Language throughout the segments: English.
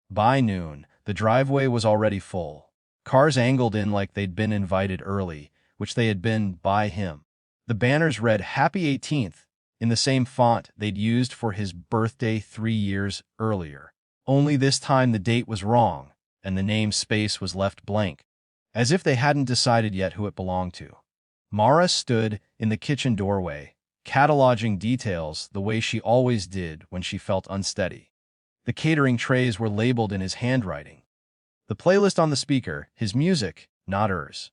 By noon, the driveway was already full. Cars angled in like they'd been invited early, which they had been by him. The banners read Happy 18th in the same font they'd used for his birthday 3 years earlier. Only this time the date was wrong, and the name space was left blank, as if they hadn't decided yet who it belonged to. Mara stood in the kitchen doorway, cataloging details the way she always did when she felt unsteady. The catering trays were labeled in his handwriting. The playlist on the speaker, his music, not hers.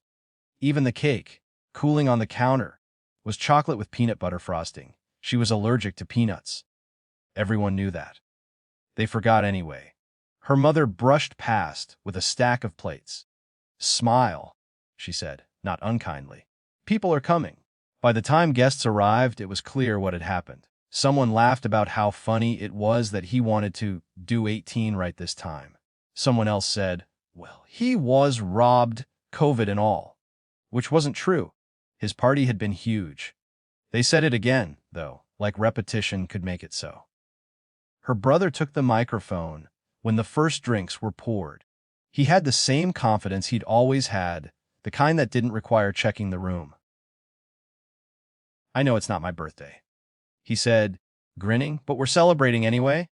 Even the cake, cooling on the counter, was chocolate with peanut butter frosting. She was allergic to peanuts. Everyone knew that. They forgot anyway. Her mother brushed past with a stack of plates. "Smile," she said, not unkindly. "People are coming." By the time guests arrived, it was clear what had happened. Someone laughed about how funny it was that he wanted to do 18 right this time. Someone else said, well, he was robbed, COVID and all. Which wasn't true. His party had been huge. They said it again, though, like repetition could make it so. Her brother took the microphone when the first drinks were poured. He had the same confidence he'd always had, the kind that didn't require checking the room. "I know it's not my birthday," he said, grinning, "but we're celebrating anyway."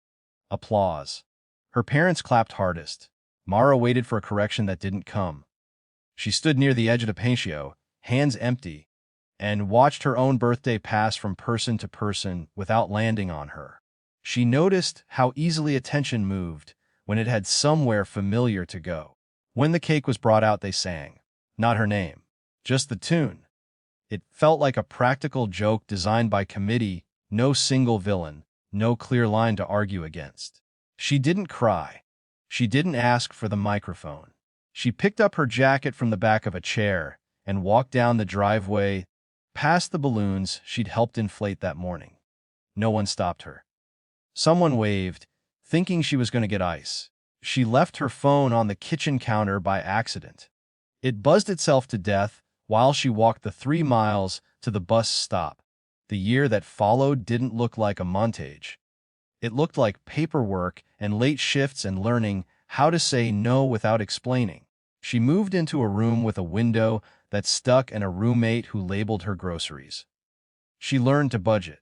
Applause. Her parents clapped hardest. Mara waited for a correction that didn't come. She stood near the edge of the patio, hands empty, and watched her own birthday pass from person to person without landing on her. She noticed how easily attention moved when it had somewhere familiar to go. When the cake was brought out, they sang. Not her name, just the tune. It felt like a practical joke designed by committee, no single villain, no clear line to argue against. She didn't cry. She didn't ask for the microphone. She picked up her jacket from the back of a chair and walked down the driveway, past the balloons she'd helped inflate that morning. No one stopped her. Someone waved, thinking she was going to get ice. She left her phone on the kitchen counter by accident. It buzzed itself to death while she walked the 3 miles to the bus stop. The year that followed didn't look like a montage. It looked like paperwork and late shifts and learning how to say no without explaining. She moved into a room with a window that stuck and a roommate who labeled her groceries. She learned to budget.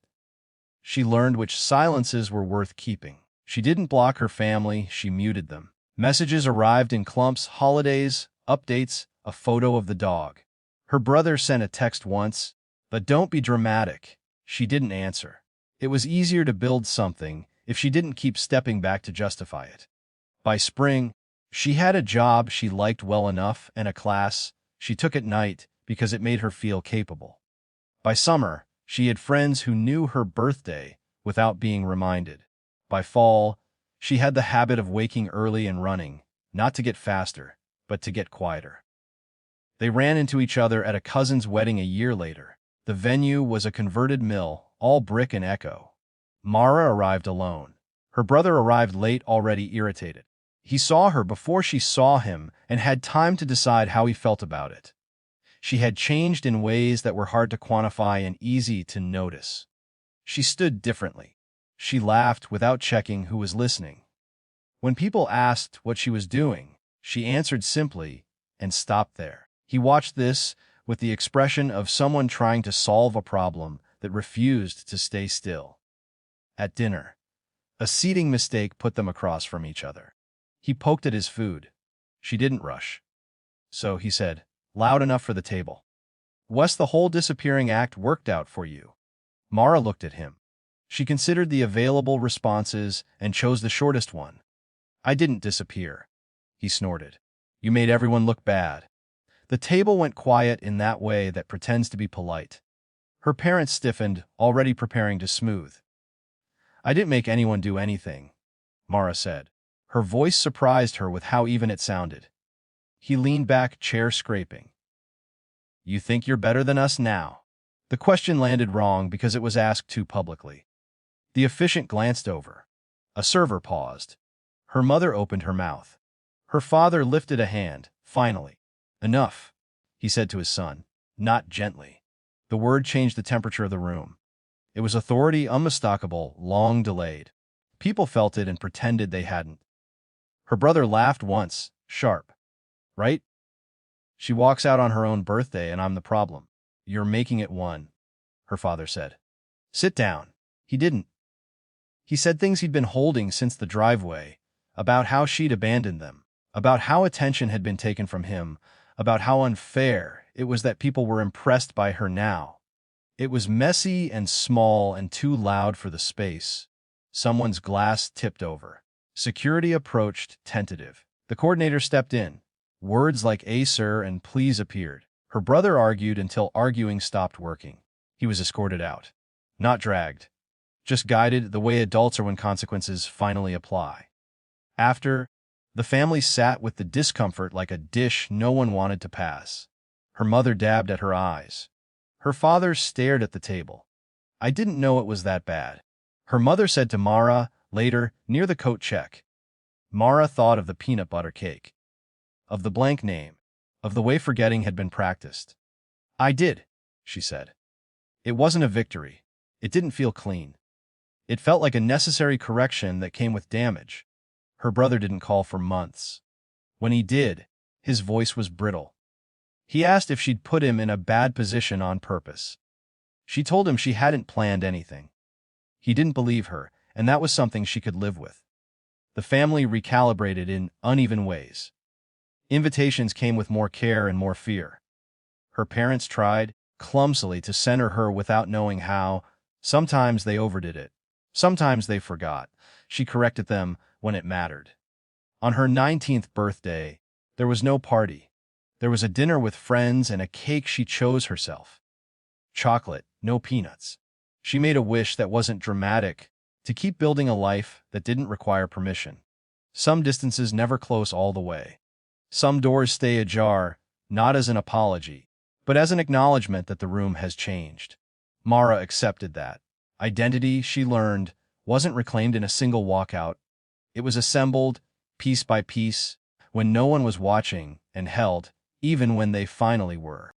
She learned which silences were worth keeping. She didn't block her family, she muted them. Messages arrived in clumps, holidays, updates, a photo of the dog. Her brother sent a text once, but don't be dramatic. She didn't answer. It was easier to build something if she didn't keep stepping back to justify it. By spring, she had a job she liked well enough and a class she took at night because it made her feel capable. By summer, she had friends who knew her birthday without being reminded. By fall, she had the habit of waking early and running, not to get faster, but to get quieter. They ran into each other at a cousin's wedding a year later. The venue was a converted mill, all brick and echo. Mara arrived alone. Her brother arrived late, already irritated. He saw her before she saw him and had time to decide how he felt about it. She had changed in ways that were hard to quantify and easy to notice. She stood differently. She laughed without checking who was listening. When people asked what she was doing, she answered simply and stopped there. He watched this with the expression of someone trying to solve a problem that refused to stay still. At dinner, a seating mistake put them across from each other. He poked at his food. She didn't rush. So he said, loud enough for the table, "Wes, the whole disappearing act worked out for you." Mara looked at him. She considered the available responses and chose the shortest one. "I didn't disappear," he snorted. "You made everyone look bad." The table went quiet in that way that pretends to be polite. Her parents stiffened, already preparing to smooth. "I didn't make anyone do anything," Mara said. Her voice surprised her with how even it sounded. He leaned back, chair scraping. "You think you're better than us now?" The question landed wrong because it was asked too publicly. The officiant glanced over. A server paused. Her mother opened her mouth. Her father lifted a hand, finally. "Enough," he said to his son, not gently. The word changed the temperature of the room. It was authority, unmistakable, long delayed. People felt it and pretended they hadn't. Her brother laughed once, sharp. Right? She walks out on her own birthday and I'm the problem. You're making it one, her father said. Sit down. He didn't. He said things he'd been holding since the driveway, about how she'd abandoned them, about how attention had been taken from him, about how unfair it was that people were impressed by her now. It was messy and small and too loud for the space. Someone's glass tipped over. Security approached, tentative. The coordinator stepped in. Words like sir and please appeared. Her brother argued until arguing stopped working. He was escorted out. Not dragged. Just guided the way adults are when consequences finally apply. After, the family sat with the discomfort like a dish no one wanted to pass. Her mother dabbed at her eyes. Her father stared at the table. I didn't know it was that bad. Her mother said to Mara, later, near the coat check. Mara thought of the peanut butter cake. Of the blank name. Of the way forgetting had been practiced. I did, she said. It wasn't a victory. It didn't feel clean. It felt like a necessary correction that came with damage. Her brother didn't call for months. When he did, his voice was brittle. He asked if she'd put him in a bad position on purpose. She told him she hadn't planned anything. He didn't believe her, and that was something she could live with. The family recalibrated in uneven ways. Invitations came with more care and more fear. Her parents tried, clumsily, to center her without knowing how. Sometimes they overdid it. Sometimes they forgot. She corrected them when it mattered. On her 19th birthday, there was no party. There was a dinner with friends and a cake she chose herself. Chocolate, no peanuts. She made a wish that wasn't dramatic, to keep building a life that didn't require permission. Some distances never close all the way. Some doors stay ajar, not as an apology, but as an acknowledgement that the room has changed. Mara accepted that. Identity, she learned, wasn't reclaimed in a single walkout. It was assembled, piece by piece, when no one was watching, and held, even when they finally were.